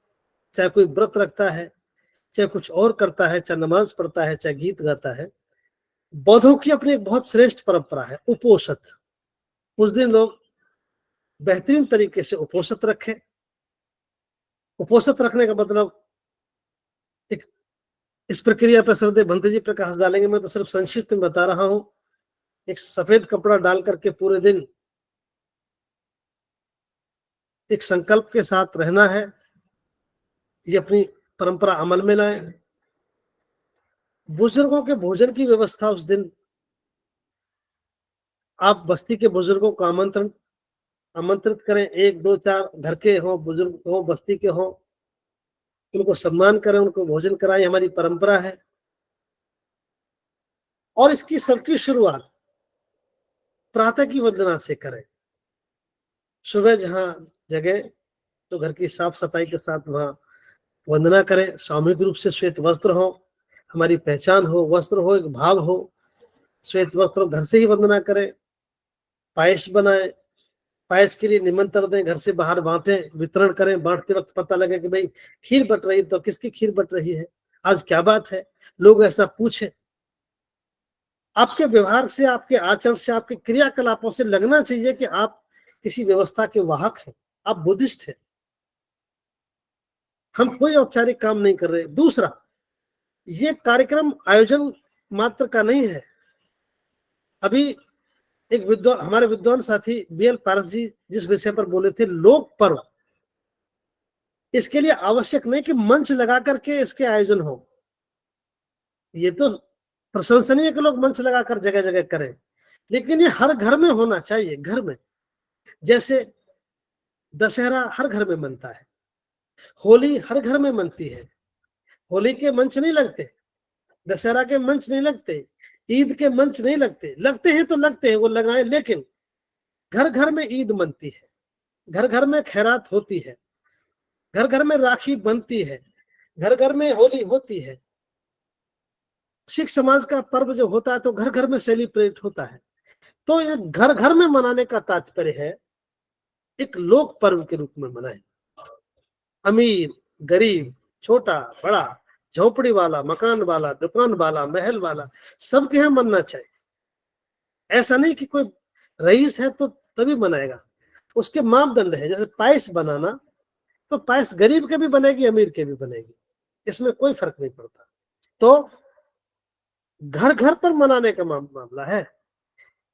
चाहे कोई व्रत रखता है, चाहे कुछ और करता है, चाहे नमाज पढ़ता है, चाहे गीत गाता है। बौद्धों की अपनी एक बहुत श्रेष्ठ परंपरा है उपोषित। उस दिन लोग बेहतरीन तरीके से उपोषित रखें। उपोषित रखने का मतलब, एक इस प्रक्रिया पर श्रद्धेय भंते जी प्रकाश डालेंगे, मैं तो सिर्फ संक्षिप्त में बता रहा हूं। एक सफेद कपड़ा डाल करके पूरे दिन एक संकल्प के साथ रहना है। ये अपनी परंपरा अमल में लाएं। बुजुर्गों के भोजन की व्यवस्था उस दिन, आप बस्ती के बुजुर्गों को आमंत्रित करें। एक दो चार घर के हों, बुजुर्ग हों, बस्ती के हों, उनको सम्मान करें, उनको भोजन कराएं। हमारी परंपरा है। और इसकी सबकी शुरुआत प्रातः की वंदना से करें। सुबह जहां जगह तो घर की साफ सफाई के साथ वहां वंदना करें। सामूहिक रूप से श्वेत वस्त्र हो, हमारी पहचान हो, वस्त्र हो, एक भाव हो। श्वेत वस्त्र घर से ही वंदना करें। पायस बनाए, पायस के लिए निमंत्रण दें, घर से बाहर बांटें, वितरण करें। बांटते वक्त पता लगे कि भाई खीर बट रही, तो किसकी खीर बट रही है, आज क्या बात है, लोग ऐसा पूछे। आपके व्यवहार से, आपके आचरण से, आपके क्रियाकलापों से लगना चाहिए कि आप किसी व्यवस्था के वाहक हैं, आप बुद्धिस्ट हैं। हम कोई औपचारिक काम नहीं कर रहे। दूसरा, ये कार्यक्रम आयोजन मात्र का नहीं है। अभी एक विद्वान, हमारे विद्वान साथी बीएल पारस जी जिस विषय पर बोले थे, लोक पर्व, इसके लिए आवश्यक नहीं कि मंच लगा करके इसके आयोजन हो। ये तो प्रशंसनीय है कि लोग मंच लगाकर जगह जगह करें, लेकिन ये हर घर में होना चाहिए। घर में, जैसे दशहरा हर घर में मनता है, होली हर घर में मनती है। होली के मंच नहीं लगते, दशहरा के मंच नहीं लगते, ईद के मंच नहीं लगते। लगते हैं तो लगते हैं, वो लगाए, लेकिन घर घर में ईद मनती है, घर घर में खैरात होती है, घर घर में राखी बनती है, घर घर में होली होती है। सिख समाज का पर्व जो होता है तो घर घर में सेलिब्रेट होता है। तो ये घर घर में मनाने का तात्पर्य है एक लोक पर्व के रूप में मनाए। अमीर, गरीब, छोटा बड़ा, झोपड़ी वाला, मकान वाला, दुकान वाला, महल वाला, सबके यहाँ मनना चाहिए। ऐसा नहीं कि कोई रईस है तो तभी मनाएगा। उसके मापदंड है। जैसे पायस बनाना, तो पायस गरीब के भी बनेगी, अमीर के भी बनेगी, इसमें कोई फर्क नहीं पड़ता। तो घर घर पर मनाने का मामला है।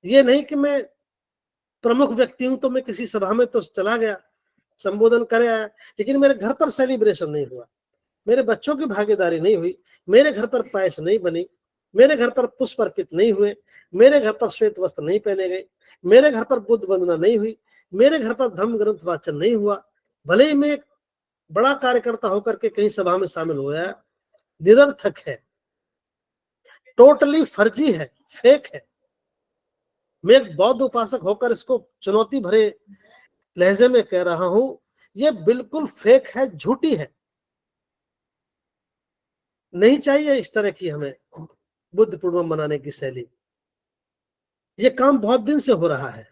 ये नहीं कि मैं प्रमुख व्यक्ति हूं तो मैं किसी सभा में तो चला गया, संबोधन करे आया, लेकिन मेरे घर पर सेलिब्रेशन नहीं हुआ, मेरे बच्चों की भागीदारी नहीं हुई, मेरे घर पर पायस नहीं बनी, मेरे घर पर पुष्प अर्पित नहीं हुए, मेरे घर पर श्वेत वस्त्र नहीं पहने गए, मेरे घर पर बुद्ध वंदना नहीं हुई, मेरे घर पर धर्म ग्रंथ वाचन नहीं हुआ। भले ही मैं एक बड़ा कार्यकर्ता होकर के कहीं सभा में शामिल हो गया, निरर्थक है, टोटली फर्जी है, फेक है। मैं एक बौद्ध उपासक होकर इसको चुनौती भरे लहजे में कह रहा हूं, ये बिल्कुल फेक है, झूठी है। नहीं चाहिए इस तरह की हमें बुद्ध पूर्णिमा मनाने की शैली। ये काम बहुत दिन से हो रहा है।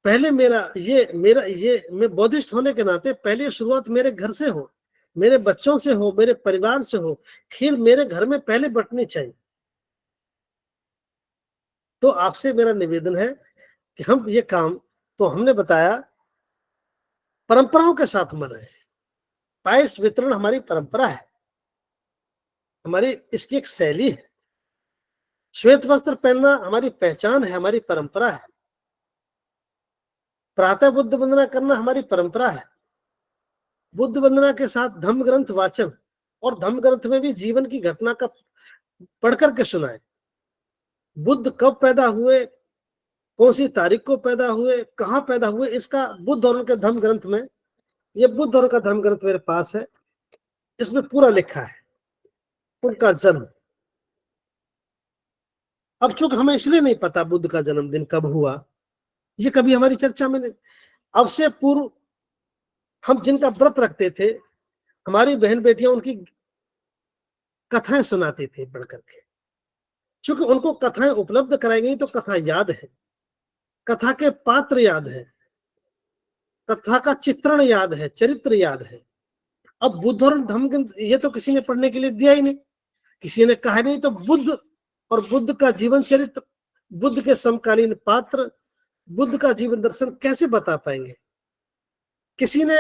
पहले मेरा ये मैं बौद्धिस्ट होने के नाते पहले शुरुआत मेरे घर से हो, मेरे बच्चों से हो, मेरे परिवार से हो, खीर मेरे घर में पहले बंटनी चाहिए। तो आपसे मेरा निवेदन है कि हम ये काम, तो हमने बताया, परंपराओं के साथ मनाएं। पायस वितरण हमारी परंपरा है, हमारी इसकी एक शैली है। श्वेत वस्त्र पहनना हमारी पहचान है, हमारी परंपरा है। प्रातः बुद्ध वंदना करना हमारी परंपरा है। बुद्ध वंदना के साथ धम्म ग्रंथ वाचन, और धम्म ग्रंथ में भी जीवन की घटना का पढ़ करके सुनाए। बुद्ध कब पैदा हुए, कौन सी तारीख को पैदा हुए, कहाँ पैदा हुए, इसका बुद्ध और उनके धम्म ग्रंथ में, ये बुद्ध और उनका धम्म ग्रंथ मेरे पास है, इसमें पूरा लिखा है उनका जन्म। अब चूंकि हमें इसलिए नहीं पता बुद्ध का जन्मदिन कब हुआ, ये कभी हमारी चर्चा में नहीं। अब से पूर्व हम जिनका व्रत रखते थे, हमारी बहन बेटियां उनकी कथाएं सुनाते थे पढ़ करके। चूंकि उनको कथाएं उपलब्ध कराई गई तो कथा याद है, कथा के पात्र याद है, कथा का चित्रण याद है, चरित्र याद है। अब बुद्ध और धम्म ग्रंथ ये तो किसी ने पढ़ने के लिए दिया ही नहीं, किसी ने कहा नहीं, तो बुद्ध और बुद्ध का जीवन चरित्र, बुद्ध के समकालीन पात्र, बुद्ध का जीवन दर्शन कैसे बता पाएंगे। किसी ने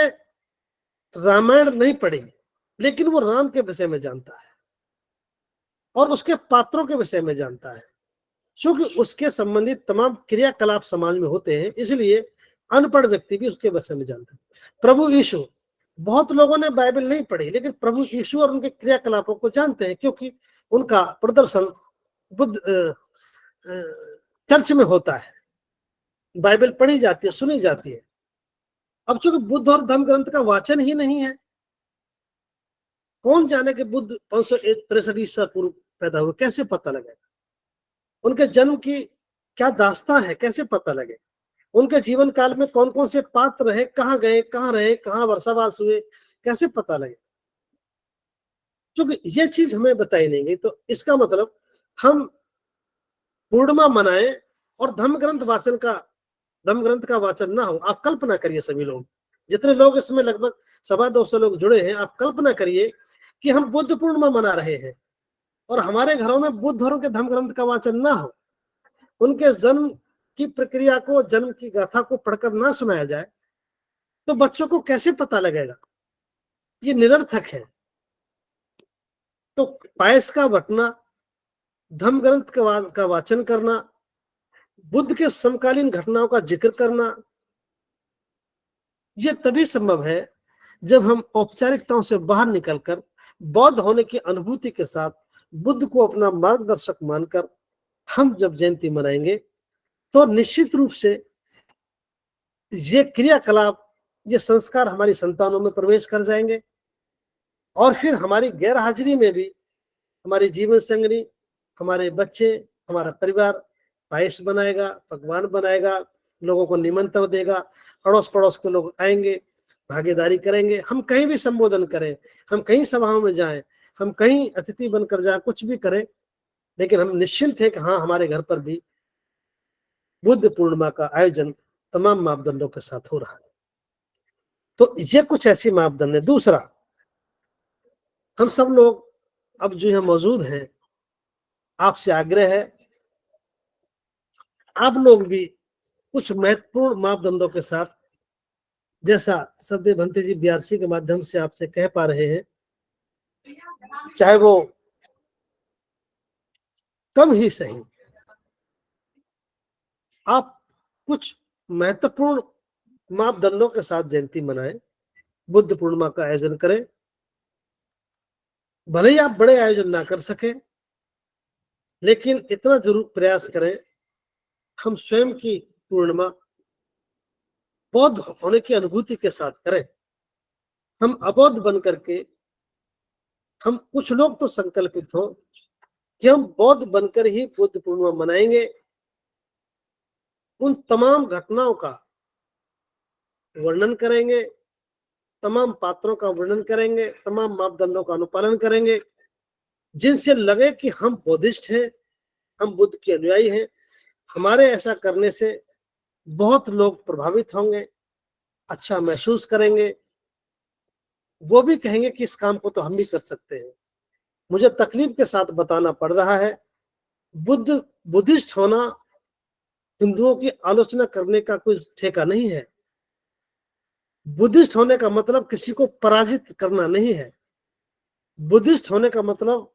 रामायण नहीं पढ़ी, लेकिन वो राम के विषय में जानता है और उसके पात्रों के विषय में जानता है, क्योंकि उसके संबंधित तमाम क्रियाकलाप समाज में होते हैं, इसलिए अनपढ़ व्यक्ति भी उसके विषय में जानता है। प्रभु यीशु, बहुत लोगों ने बाइबल नहीं पढ़ी, लेकिन प्रभु यीशु और उनके क्रियाकलापों को जानते हैं, क्योंकि उनका प्रदर्शन बुद्ध चर्च में होता है, बाइबल पढ़ी जाती है, सुनी जाती है। अब चूंकि बुद्ध और धम्म ग्रंथ का वाचन ही नहीं है, कौन जाने कि बुद्ध 563 ईसा पूर्व पैदा हुए, कैसे पता लगेगा। उनके जन्म की क्या दास्तां है, कैसे पता लगे। उनके जीवन काल में कौन कौन से पात्र रहे, कहाँ गए, कहाँ रहे, कहाँ वर्षावास हुए, कैसे पता लगे। क्योंकि ये चीज हमें बताई नहीं गई, तो इसका मतलब हम पूर्णिमा मनाएं और धम्म ग्रंथ का वाचन ना हो। आप कल्पना करिए, सभी लोग, जितने लोग इसमें, लगभग 250 लोग जुड़े हैं, आप कल्पना करिए कि हम बुद्ध पूर्णिमा मना रहे हैं और हमारे घरों में बुद्ध और उनके धम्म ग्रंथ का वाचन ना हो, उनके जन्म की प्रक्रिया को, जन्म की गाथा को पढ़कर ना सुनाया जाए, तो बच्चों को कैसे पता लगेगा। ये निरर्थक है। तो पायस का बटना, धम्म ग्रंथ का वाचन करना, बुद्ध के समकालीन घटनाओं का जिक्र करना, यह तभी संभव है जब हम औपचारिकताओं से बाहर निकलकर बौद्ध होने की अनुभूति के साथ बुद्ध को अपना मार्गदर्शक मानकर हम जब जयंती मनाएंगे, तो निश्चित रूप से ये क्रियाकलाप, ये संस्कार हमारी संतानों में प्रवेश कर जाएंगे और फिर हमारी गैर हाजिरी में भी हमारी जीवन संगनी, हमारे बच्चे, हमारा परिवार पायस बनाएगा, पकवान बनाएगा, लोगों को निमंत्रण देगा, अड़ोस पड़ोस के लोग आएंगे, भागीदारी करेंगे। हम कहीं भी संबोधन करें, हम कहीं सभाओं में जाएं, हम कहीं अतिथि बनकर जाएं, कुछ भी करें, लेकिन हम निश्चिंत हैं कि हाँ, हमारे घर पर भी बुद्ध पूर्णिमा का आयोजन तमाम मापदंडों के साथ हो रहा है। तो ये कुछ ऐसी मापदंड है। दूसरा, हम सब लोग अब जो यहाँ मौजूद हैं, आपसे आग्रह है, आप लोग भी कुछ महत्वपूर्ण मापदंडों के साथ, जैसा सदैव भंते जी बीआरसी के माध्यम से आपसे कह पा रहे हैं, चाहे वो कम ही सही, आप कुछ महत्वपूर्ण मापदंडों के साथ जयंती मनाएं, बुद्ध पूर्णिमा का आयोजन करें। भले ही आप बड़े आयोजन ना कर सके, लेकिन इतना जरूर प्रयास करें, हम स्वयं की पूर्णिमा बौद्ध होने की अनुभूति के साथ करें। हम अबौद्ध बन करके हम कुछ लोग तो संकल्पित हो कि हम बौद्ध बनकर ही बुद्ध पूर्णिमा मनाएंगे, उन तमाम घटनाओं का वर्णन करेंगे, तमाम पात्रों का वर्णन करेंगे, तमाम मापदंडों का अनुपालन करेंगे, जिनसे लगे कि हम बुद्धिस्ट हैं, हम बुद्ध के अनुयायी हैं। हमारे ऐसा करने से बहुत लोग प्रभावित होंगे, अच्छा महसूस करेंगे, वो भी कहेंगे कि इस काम को तो हम भी कर सकते हैं। मुझे तकलीफ के साथ बताना पड़ रहा है, बुद्धिस्ट होना हिंदुओं की आलोचना करने का कोई ठेका नहीं है। बुद्धिस्ट होने का मतलब किसी को पराजित करना नहीं है। बुद्धिस्ट होने का मतलब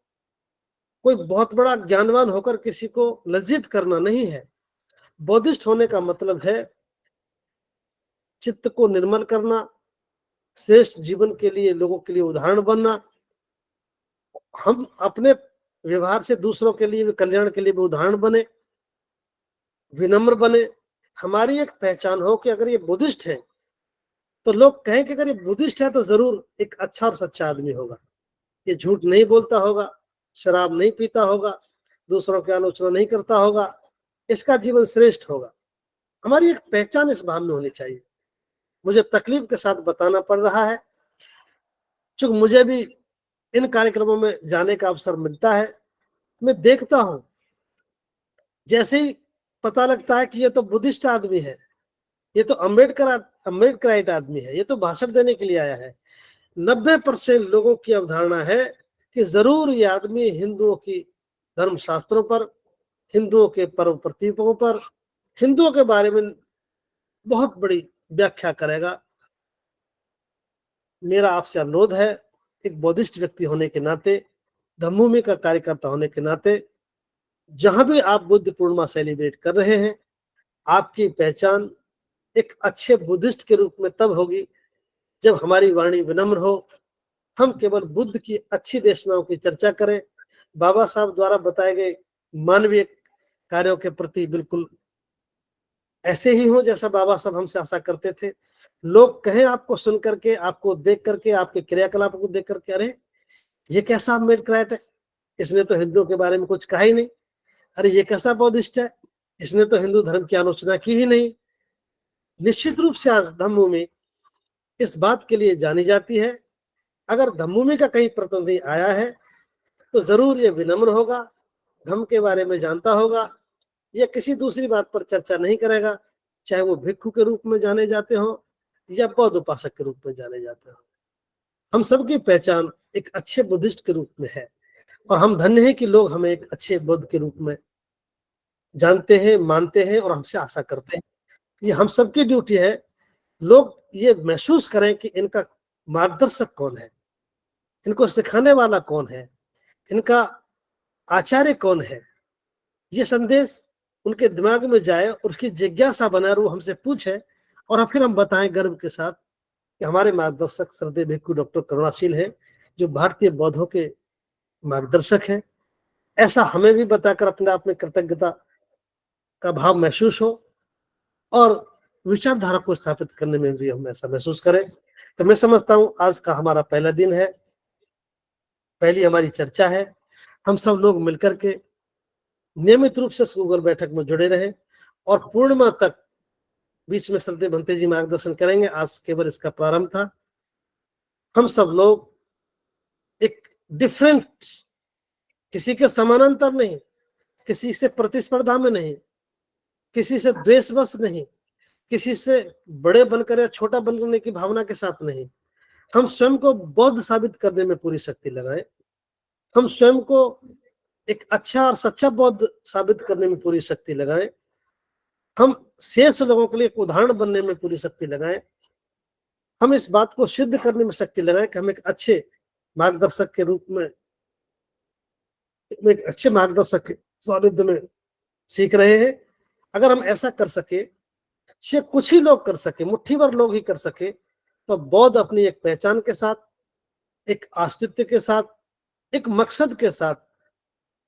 कोई बहुत बड़ा ज्ञानवान होकर किसी को लज्जित करना नहीं है। बुद्धिस्ट होने का मतलब है चित्त को निर्मल करना, श्रेष्ठ जीवन के लिए लोगों के लिए उदाहरण बनना। हम अपने व्यवहार से दूसरों के लिए भी, कल्याण के लिए भी उदाहरण बने, विनम्र बने। हमारी एक पहचान हो कि अगर ये बुद्धिस्ट है तो लोग कहें कि अगर ये बुद्धिस्ट है तो जरूर एक अच्छा और सच्चा आदमी होगा, ये झूठ नहीं बोलता होगा, शराब नहीं पीता होगा, दूसरों की आलोचना नहीं करता होगा, इसका जीवन श्रेष्ठ होगा। हमारी एक पहचान इस भाव में होनी चाहिए। मुझे तकलीफ के साथ बताना पड़ रहा है, चूंकि मुझे भी इन कार्यक्रमों में जाने का अवसर मिलता है, मैं देखता हूं जैसे ही पता लगता है कि ये तो बुद्धिस्ट आदमी है, ये तो अम्बेडकराइट आदमी है, ये तो भाषण देने के लिए आया है, 90% लोगों की अवधारणा है कि जरूर ये आदमी हिंदुओं की धर्म शास्त्रों पर, हिंदुओं के पर्व प्रतीकों पर, हिंदुओं के बारे में बहुत बड़ी व्याख्या करेगा। मेरा आपसे अनुरोध है, एक बौद्धिस्ट व्यक्ति होने के नाते, धम्मभूमि का कार्यकर्ता होने के नाते, जहां भी आप बुद्ध पूर्णिमा सेलिब्रेट कर रहे हैं, आपकी पहचान एक अच्छे बुद्धिस्ट के रूप में तब होगी जब हमारी वाणी विनम्र हो, हम केवल बुद्ध की अच्छी देशनाओं की चर्चा करें, बाबा साहब द्वारा बताए गए मानवीय कार्यों के प्रति बिल्कुल ऐसे ही हो जैसा बाबा साहब हमसे आशा करते थे। लोग कहें आपको सुन करके, आपको देख करके, आपके क्रियाकलापों को देख करके, अरे ये कैसा अम्बेडकराइट है, इसने तो हिंदुओं के बारे में कुछ कहा ही नहीं, अरे ये कैसा बौद्धिस्ट है, इसने तो हिंदू धर्म की आलोचना की ही नहीं। निश्चित रूप से आज धम्मभूमि इस बात के लिए जानी जाती है, अगर धम्मभूमि का कहीं प्रतिनिधि आया है तो जरूर ये विनम्र होगा, धम्म के बारे में जानता होगा, या किसी दूसरी बात पर चर्चा नहीं करेगा, चाहे वो भिक्षु के रूप में जाने जाते हो या बौद्ध उपासक के रूप में जाने जाते हो। हम सबकी पहचान एक अच्छे बुद्धिस्ट के रूप में है, और हम धन्य हैं कि लोग हमें एक अच्छे बुद्ध के रूप में जानते हैं, मानते हैं और हमसे आशा करते हैं। ये हम सबकी ड्यूटी है, लोग ये महसूस करें कि इनका मार्गदर्शक कौन है, इनको सिखाने वाला कौन है, इनका आचार्य कौन है। ये संदेश उनके दिमाग में जाए और उसकी जिज्ञासा बना, वो हमसे पूछे और फिर हम बताएं गर्व के साथ कि हमारे मार्गदर्शक श्रद्धेय भिक्खु डॉक्टर करुणाशील हैं, जो भारतीय बौद्धों के मार्गदर्शक हैं। ऐसा हमें भी बताकर अपने आप में कृतज्ञता का भाव महसूस हो और विचारधारा को स्थापित करने में भी हम ऐसा महसूस करें। तो मैं समझता हूं आज का हमारा पहला दिन है, पहली हमारी चर्चा है। हम सब लोग मिलकर के नियमित रूप से गूगल बैठक में जुड़े रहे और पूर्णिमा तक बीच में श्रद्धेय भंते जी मार्गदर्शन करेंगे। आज केवल इसका प्रारंभ था। हम सब लोग एक डिफरेंट, किसी के समानांतर नहीं, किसी से प्रतिस्पर्धा में नहीं, किसी से द्वेषवश नहीं, किसी से बड़े बनकर या छोटा बनने की भावना के साथ नहीं, हम स्वयं को बौद्ध साबित करने में पूरी शक्ति लगाएं, हम स्वयं को एक अच्छा और सच्चा बौद्ध साबित करने में पूरी शक्ति लगाएं, हम शेष लोगों के लिए एक उदाहरण बनने में पूरी शक्ति लगाएं, हम इस बात को सिद्ध करने में शक्ति लगाएं कि हम एक अच्छे मार्गदर्शक के रूप में, एक अच्छे मार्गदर्शक के सानिध्य में सीख रहे हैं। अगर हम ऐसा कर सके, शायद कुछ ही लोग कर सके, मुट्ठी भर लोग ही कर सके, तो बौद्ध अपनी एक पहचान के साथ, एक अस्तित्व के साथ, एक मकसद के साथ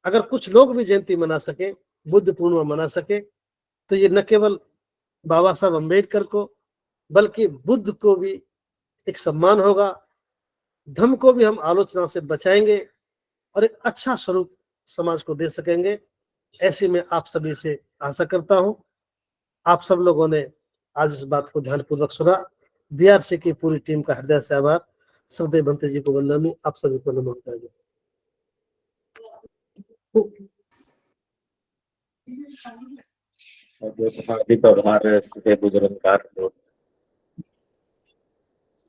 अगर कुछ लोग भी जयंती मना सके, बुद्ध पूर्णिमा मना सके, तो ये न केवल बाबा साहब अम्बेडकर को बल्कि बुद्ध को भी एक सम्मान होगा, धर्म को भी हम आलोचना से बचाएंगे और एक अच्छा स्वरूप समाज को दे सकेंगे, ऐसी मैं आप सभी से आशा करता हूं। आप सब लोगों ने आज इस बात को ध्यानपूर्वक सुना। बीआरसी की पूरी टीम का हृदय से आभार। श्रद्धेय भंते जी को वंदन, आप सभी को नमस्कार। जो हार्दिक आभार बुजुर्गकार